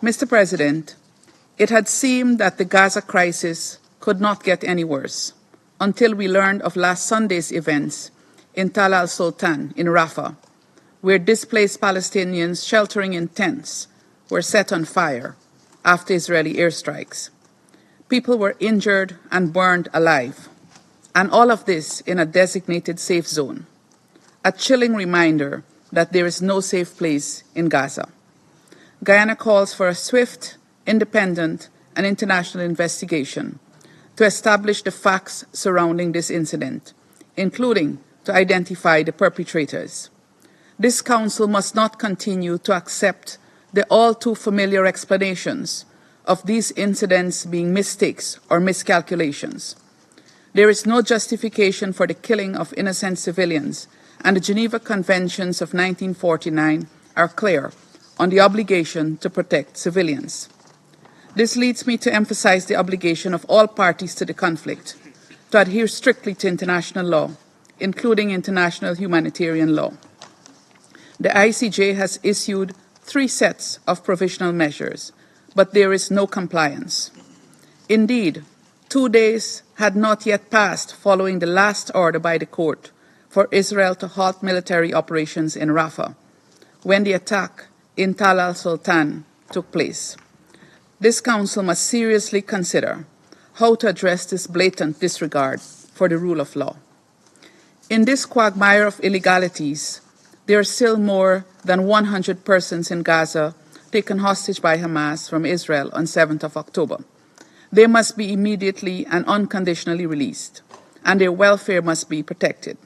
Mr. President, it had seemed that the Gaza crisis could not get any worse until we learned of last Sunday's events in Tal al-Sultan in Rafah, where displaced Palestinians sheltering in tents were set on fire after Israeli airstrikes. People were injured and burned alive, and all of this in a designated safe zone, a chilling reminder that there is no safe place in Gaza. Guyana calls for a swift, independent, and international investigation to establish the facts surrounding this incident, including to identify the perpetrators. This Council must not continue to accept the all too familiar explanations of these incidents being mistakes or miscalculations. There is no justification for the killing of innocent civilians, and the Geneva Conventions of 1949 are clear on the obligation to protect civilians. This leads me to emphasize the obligation of all parties to the conflict to adhere strictly to international law, including international humanitarian law. The ICJ has issued 3 sets of provisional measures, but there is no compliance. Indeed, 2 days had not yet passed following the last order by the court for Israel to halt military operations in Rafah, when the attack in Tal al-Sultan took place. This Council must seriously consider how to address this blatant disregard for the rule of law. In this quagmire of illegalities, there are still more than 100 persons in Gaza taken hostage by Hamas from Israel on 7th of October. They must be immediately and unconditionally released, and their welfare must be protected.